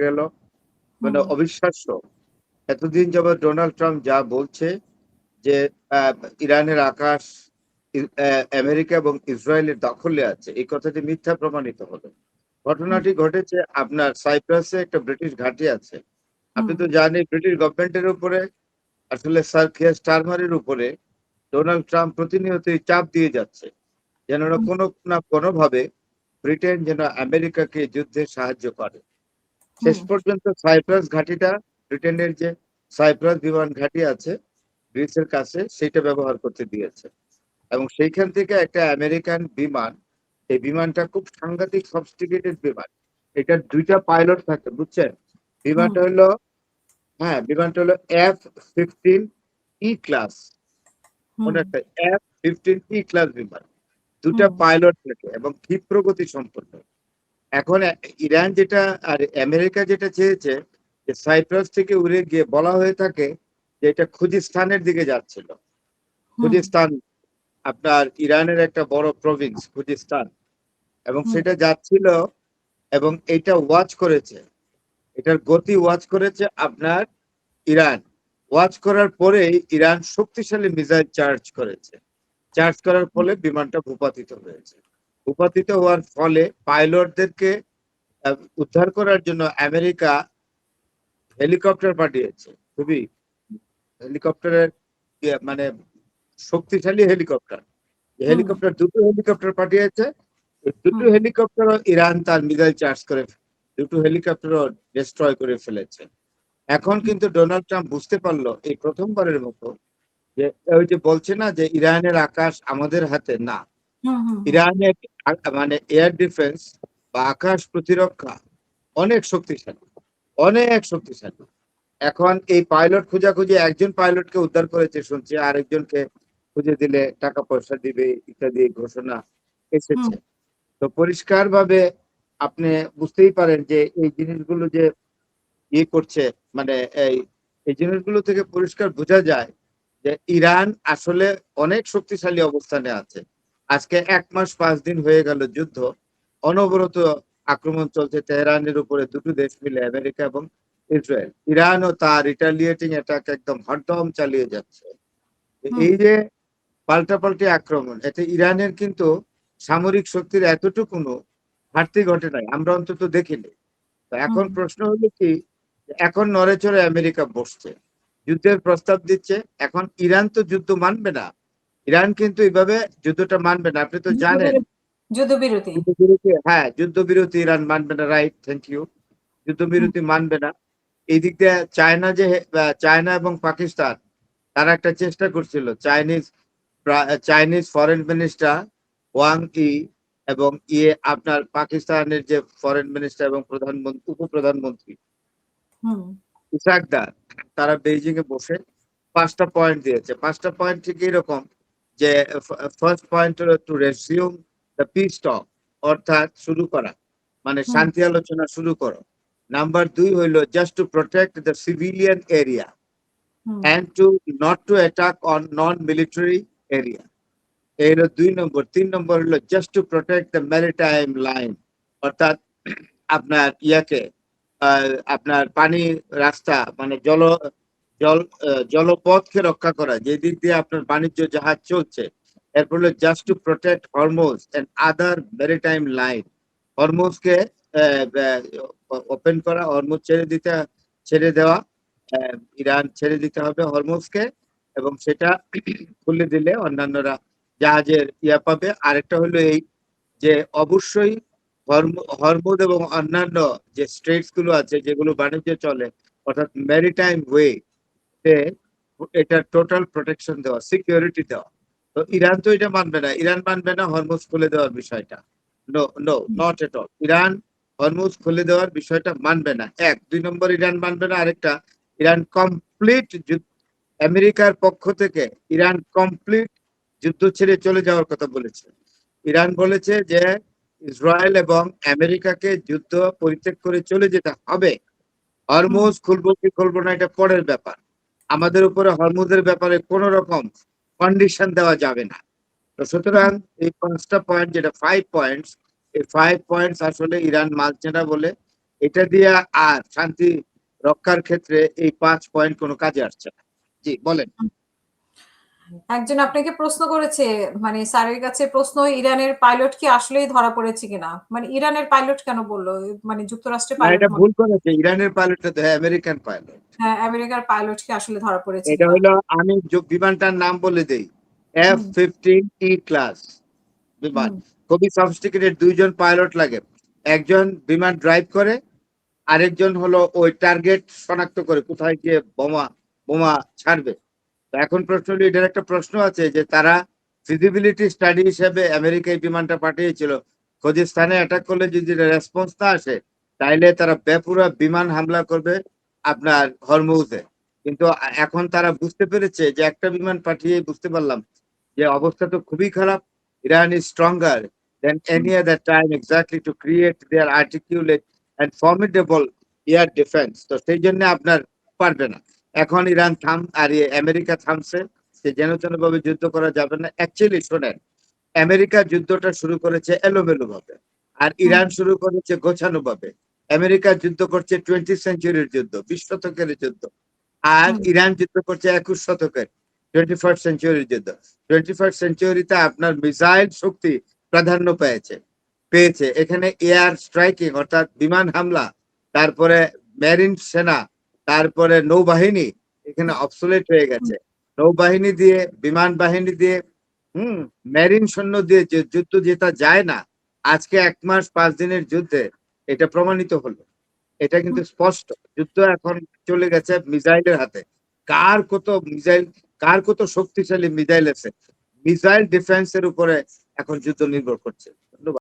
গেল মানে হুম, অবিশ্বাস্য। এতদিন যাবৎ ডোনাল্ড ট্রাম্প যা বলছে যে আহ, ইরানের আকাশ আমেরিকা এবং ইসরায়েলের দখলে আছে, এই কথাটি মিথ্যা প্রমাণিত হলো। হুম, ঘটনাটি ঘটেছে আপনার সাইপ্রাসে একটা ব্রিটিশ ঘাঁটি আছে। আপনি হুম, তো জানেন ব্রিটিশ গভর্নমেন্টের উপরে আসলে স্যার কিয়ার স্টারমারের উপরে ডোনাল্ড ট্রাম্প প্রতিনিয়তই চাপ দিয়ে যাচ্ছে যেন হুম, কোনো না কোনোভাবে ব্রিটেন যেন আমেরিকাকে যুদ্ধে সাহায্য করে। শেষ হুম, পর্যন্ত সাইপ্রাস ঘাঁটিটা, ব্রিটেনের যে সাইপ্রাস বিমান ঘাঁটি আছে গ্রিসের কাছে, সেটা ব্যবহার করতে দিয়েছে। এবং সেইখান থেকে একটা আমেরিকান বিমান, এই বিমানটা খুব সাংঘাতিক সফিস্টিকেটেড বিমান। এটার দুইটা পাইলট থাকে, বুঝছেন? হুম, বিমানটা হলো, হ্যাঁ, বিমানটা হলো F-15E ক্লাস। হুম, মনে একটা F-15E ক্লাস বিমান, দুটা হুম, পাইলট থাকে এবং ক্ষিপ্র গতি সম্পন্ন। এখন ইরান যেটা আর আমেরিকা যেটা চেয়েছে যে সাইপ্রাস থেকে উড়ে গিয়ে, বলা হয়ে থাকে যে এটা খুজিস্তানের দিকে যাচ্ছিল। হুম, খুজিস্তান আপনার ইরানের একটা বড় প্রভিন্স খুজিস্তান, এবং হুম, সেটা যাচ্ছিল। এবং এটা ওয়াচ করেছে, এটার গতি ওয়াচ করেছে আপনার ইরান। ওয়াচ করার পরেই ইরান শক্তিশালী মিসাইল চার্জ করেছে। চার্জ করার ফলে বিমানটা ভূপাতিত হয়েছে। ভূপাতিত হওয়ার ফলে পাইলটদেরকে উদ্ধার করার জন্য আমেরিকা হেলিকপ্টার পাঠিয়েছে। খুবই হেলিকপ্টারের মানে শক্তিশালী হেলিকপ্টার। হুম, হেলিকপ্টার, দুটো হেলিকপ্টার পাঠিয়েছে। এই দুটো হুম, হেলিকপ্টারও ইরান তার মিসাইল চার্জ করে, দুটো হেলিকপ্টারও ডিস্ট্রয় করে ফেলেছে। এখন কিন্তু ডোনাল্ড ট্রাম্প বুঝতে পারলো এই প্রথমবারের মতো যে ওই যে বলছে না যে ইরানের আকাশ আমাদের হাতে না। হুম, হুম, হুম, ইরানের মানে এয়ার ডিফেন্স বা আকাশ প্রতিরক্ষা অনেক শক্তিশালী, অনেক শক্তিশালী। এখন এই পাইলট খোঁজাখুঁজি, একজন পাইলটকে উদ্ধার করেছে শুনছি, আরেকজনকে খুঁজে দিলে টাকা পয়সা দিবে ইত্যাদি ঘোষণা হুম, এসেছে। তো পরিষ্কার ভাবে আপনি বুঝতেই পারেন যে এই জিনিসগুলো যে ইয়ে করছে, মানে এই এই জিনিসগুলো থেকে পরিষ্কার বোঝা যায় যে ইরান আসলে অনেক শক্তিশালী অবস্থানে আছে। আজকে 1 মাস 5 দিন হয়ে গেল যুদ্ধ, অনবরত আক্রমণ চলছে তেহরানের উপরে, দুটো দেশ মিলে আমেরিকা এবং ইসরায়েল। ইরানও তার রিটালিয়েটিং অ্যাটাক একদম হরদম চালিয়ে যাচ্ছে। হুম, এই যে পাল্টাপাল্টি আক্রমণ, এতে ইরানের কিন্তু সামরিক শক্তির এতটুকু ঘাটতি ঘটে নাই, আমরা অন্তত দেখিনি। তো এখন হুম, প্রশ্ন হলো কি, এখন নড়েচড়ে আমেরিকা বসছে, যুদ্ধের প্রস্তাব দিচ্ছে। এখন ইরান তো যুদ্ধ মানবে না, ইরান কিন্তু এইভাবে যুদ্ধটা মানবে না, আপনি তো জানেন। যুদ্ধবিরতি, যুদ্ধবিরতি, যুদ্ধবিরতি, হ্যাঁ, যুদ্ধবিরতি ইরান মানবে না, রাইট, থ্যাংক ইউ। হুম, যুদ্ধবিরতি মানবে না। এই দিক দিয়ে চায়না যে চায়না এবং পাকিস্তান, তারা একটা চেষ্টা করছিল। Chinese foreign minister Wang Yi এবং আপনার পাকিস্তানের যে ফরেন মিনিস্টার এবং প্রধানমন্ত্রী, উপপ্রধানমন্ত্রী হুম, ইসাকদার, তারা বেইজিং এ বসে 5টা পয়েন্ট দিয়েছে। 5টা পয়েন্ট ঠিক এরকম যে ফার্স্ট পয়েন্ট হলো টু রেজিউম দ্য পিস টক, অর্থাৎ শুরু করা, মানে হুম, শান্তি আলোচনা শুরু করো। নাম্বার 2 হইলো just to protect the civilian area hmm, and to not to attack on non-military area. এই হলো 2 নম্বর। 3 নম্বর হলো just to protect the maritime line, অর্থাৎ আপনার ইয়াকে আপনার পানি রাস্তা, মানে জল জলপথকে রক্ষা করা, যে দিক দিয়ে আপনার বাণিজ্য জাহাজ চলছে। এরপর হলো just to protect Hormuz and other maritime line. হরমোজকে ওপেন করা, হরমোজ ছেড়ে দেওয়া, ইরান ছেড়ে দিতে হবে হরমুজকে, এবং সেটা খুলে দিলে অন্যান্যরা জাহাজের ইয়া পাবে। আরেকটা হলো এই যে অবশ্যই হরমুজ এবং অন্যান্য যে স্ট্রেটস গুলো আছে যেগুলো বাণিজ্য চলে, অর্থাৎ ম্যারিটাইম ওয়ে তে, এটা টোটাল প্রোটেকশন দেওয়া, সিকিউরিটি দেওয়া। তো ইরান তো এটা মানবে না, ইরান মানবে না হরমুজ খুলে দেওয়ার বিষয়টা। No, no, not at all. Iran Hormuz খুলে দেওয়ার বিষয়টা মানবে না। 2 নম্বর ইরান মানবে না। আরেকটা, ইরান কমপ্লিট, আমেরিকার পক্ষ থেকে ইরান কমপ্লিট যুদ্ধ ছেড়ে চলে যাওয়ার কথা বলেছে। ইরান বলেছে যে ইসরায়েল এবং আমেরিকাকে যুদ্ধ পরিত্যাগ করে চলে যেতে হবে। হুম, হরমুজ খুলবো কি খুলবো না এটা পরের ব্যাপার, আমাদের উপরে হরমুজের ব্যাপারে কোন রকম কন্ডিশন দেওয়া যাবে না। তো সুতরাং এই 5টা পয়েন্ট, যেটা 5 পয়েন্টস, এই 5 পয়েন্টস আসলে ইরান মানছে না বলে এটা দিয়ে আর শান্তি রক্ষার ক্ষেত্রে এই 5 পয়েন্ট কোনো কাজে আসছে না। জি, বলেন। একজন আপনাকে প্রশ্ন করেছে, মানে স্যারের কাছে প্রশ্ন, ইরানের পাইলট কি আসলেই ধরা পড়েছে কিনা? মানে ইরানের পাইলট কেন বলল? মানে যুক্তরাষ্ট্রের না, পাইলট এটা ভুল করেছে। ইরানের পাইলটটা তো আমেরিকান পাইলট। হ্যাঁ, আমেরিকার পাইলট কি আসলে ধরা পড়েছে এটা কিনা? হলো, আমি বিমানটার নাম বলে দেই, হুম, F-15E ক্লাস বিমান। হুম, খুবই সফিস্টিকেটেড, 2 জন পাইলট লাগে। একজন বিমান ড্রাইভ করে, আরেকজন হলো ওই টার্গেট শনাক্ত করে কোথায় গিয়ে বোমা বোমা ছাড়বে। তো এখন প্রশ্ন হলো, এটার একটা প্রশ্ন আছে যে তারা ফিজিবিলিটি স্টাডি হিসেবে আমেরিকায় বিমানটা পাঠিয়েছিল, খোজিস্তানে অ্যাটাক করলে যদি রেসপন্স না আসে, তাইলে তারা বেপুরা বিমান হামলা করবে আপনার হরমুজে। কিন্তু এখন তারা বুঝতে পেরেছে যে একটা বিমান পাঠিয়ে বুঝতে পারলাম যে অবস্থা তো খুবই খারাপ। Iran is stronger than any other time exactly to create there articulate and formidable air defence. তো সেই জন্য আপনার পারবে না। এখন ইরান আর আমেরিকা থামছে, যে যেন তেন ভাবে যুদ্ধ করা যাবে না। অ্যাকচুয়ালি শোনেন, আমেরিকা যুদ্ধটা শুরু করেছে এলোমেলো ভাবে, আর হুম, ইরান শুরু করেছে গোছানো ভাবে। আমেরিকা যুদ্ধ করছে 20 সেঞ্চুরির যুদ্ধ, 20 শতকের যুদ্ধ, আর হুম, ইরান যুদ্ধ করছে 21 শতকের, 21st সেঞ্চুরির যুদ্ধ। 21st সেঞ্চুরিতে আপনার মিসাইল শক্তি প্রাধান্য পেয়েছে এখানে এয়ার স্ট্রাইকিং অর্থাৎ বিমান হামলা, তারপরে মেরিন সেনা, তারপরে নৌবাহিনী এখানে অবসোলেট হয়ে হুম, গেছে। নৌবাহিনী দিয়ে, বিমান বাহিনী দিয়ে, মেরিন সৈন্য দিয়ে যে যুদ্ধ জেতা যায় না, আজকে 1 মাস 5 দিনের যুদ্ধে এটা প্রমাণিত হলো। এটা কিন্তু হুম, স্পষ্ট, যুদ্ধ এখন চলে গেছে মিসাইলের হাতে। কার কত মিসাইল, কার কত শক্তিশালী মিসাইল আছে, মিসাইল ডিফেন্সের উপরে এখন যুদ্ধ নির্ভর করছে।